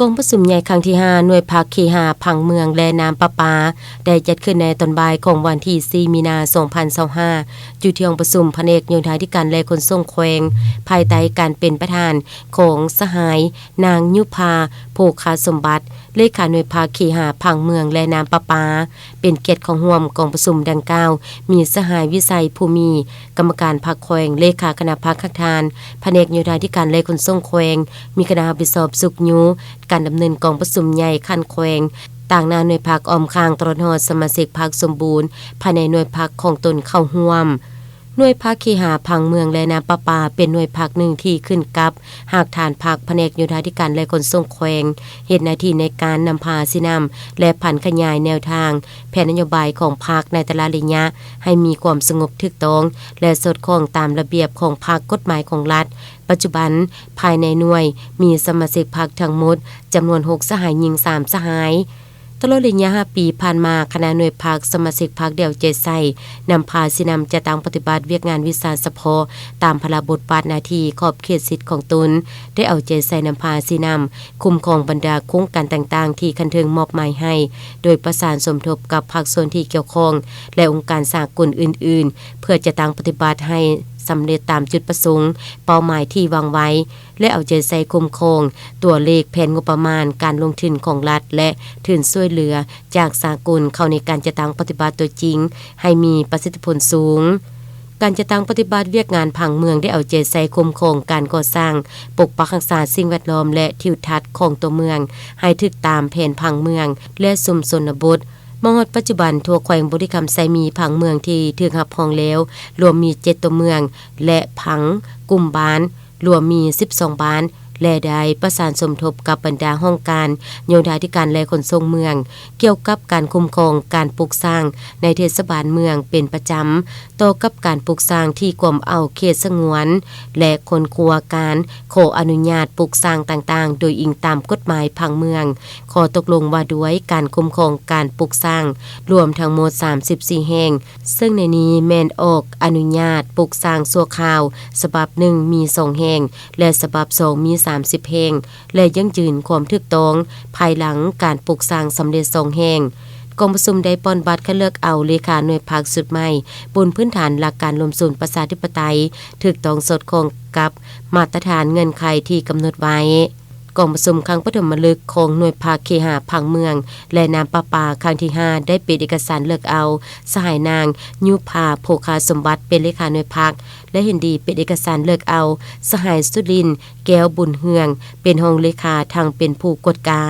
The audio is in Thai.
กองประชุมใหญ่ครั้งที่5หน่วยภาคที่5ผังเมืองและน้ำประปาได้จัดขึ้นในตอนบ่ายของวันที่4มีนาคม2025อยู่ที่ห้องประชุมแผนกโยธาธิการและขนส่งแขวงภายใต้การเป็นประธานของสหายนางยุพาโภคาสมบัติเลขาหน่วยภาคที่5ผังเมืองและน้ำประปาเป็นเกียรติของร่วมกองประชุมดังกล่าวมีสหายวิสัยภูมิกรรมการภาคแขวงเลขาคณะภาคคักทานแผนกโยธาธิการและขนส่งแขวงมีคณะรับผิดชอบสุขยุการดำเนินกองประชุมใหญ่ขั้นแขวงต่างหน้าหน่วยภาคอ้อมข้างตลอดฮอดสมาชิกภาคสมบูรณ์ภายในหน่วยภาคของตนเข้าร่วมหน่วยภาคที่5ผังเมืองและน้ำประปาเป็นหน่วยภาคหนึ่งที่ขึ้นกับหากฐานภาคแผนกโยธาธิการและขนส่งแขวงเฮ็ดหน้าที่ในการนำพาสินำและผันขยายแนวทางแผนนโยบายของภาคในแต่ละระยะให้มีความสงบถูกต้องและสอดคล้องตามระเบียบของภาคกฎหมายของรัฐปัจจุบันภายในหน่วยมีสมาชิกพรรคทั้งหมดจำนวน6สหายหญิง3สหายตลอดระยะ5ปีผ่านมาคณะหน่วยภาคสมาชิกพรรคเดี่ยวใจใส่นำพาสินำจะตั้งปฏิบัติเวียกงานวิสาเฉพาะตามพระบทบาทหน้าที่ขอบเขตสิทธิ์ของตนได้เอาใจใส่นำพาสินำคุ้มครองบรรดาโครงการต่างๆที่คันเทิงมอบหมายให้โดยประสานสมทบกับภาคส่วนที่เกี่ยวข้องและองค์การสากลอื่นๆเพื่อจะตั้งปฏิบัติให้สำเร็จตามจุดประสงค์เป้าหมายที่วางไว้และเอาใจใส่คุ้มครองตัวเลขแผนงบประมาณการลงทุนของรัฐและทุนช่วยเหลือจากสากลเข้าในการจัดตั้งปฏิบัติตัวจริงให้มีประสิทธิผลสูงการจัดตั้งปฏิบัติเวียกงานผังเมืองได้เอาใจใส่คุ้มครองการก่อสร้างปกปักรักษาสิ่งแวดล้อมและทิวทัศน์ของตัวเมืองให้ถึกตามแผนผังเมืองและชุมชนบทมองปัจจุบันทั่วแขวงบริคำไซมีผังเมืองที่ถึกรับรองแล้วรวมมี7ตัวเมืองและผังกลุ่มบ้านรวมมี12บ้านและได้ประสานสมทบกับบรรดาห้องการโยธาธิการและขนส่งเมืองเกี่ยวกับการคุ้มครองการปลูกสร้างในเทศบาลเมืองเป็นประจำต่อกับการปลูกสร้างที่กรมเอาเขตสงวนและคนครัวการขออนุญาตปลูกสร้างต่างๆโดยอิงตามกฎหมายผังเมืองขอตกลงว่าด้วยการคุ้มครองการปลูกสร้างรวมทั้งหมด34แห่งซึ่งในนี้แม่นออกอนุญาตปลูกสร้างชั่วคราวฉบับ1มี2แห่งและฉบับ2มี30แห่งและยังยืนความถูกต้องภายหลังการปลูกสร้างสำเร็จ2แห่งกองประชุมได้ป้อนบัตรคัดเลือกเอาเลขาหน่วยภาคสุดใหม่บนพื้นฐานหลักการรวมศูนย์ประชาธิปไตยถูกต้องสอดคล้องกับมาตรฐานเงื่อนไขที่กำหนดไว้กองประชุมครั้งปฐมฤกษ์ของหน่วยภาคเคหะผังเมืองและน้ำประปาครั้งที่5ได้ปิดเอกสารเลือกเอาสหายนางยุพาโภคาสมบัติเป็นเลขาหน่วยภาคและเห็นดีเป็นเอกสารเลือกเอาสหายสุรินทร์แก้วบุญเฮืองเป็นรองเลขาทางเป็นผู้กฎกา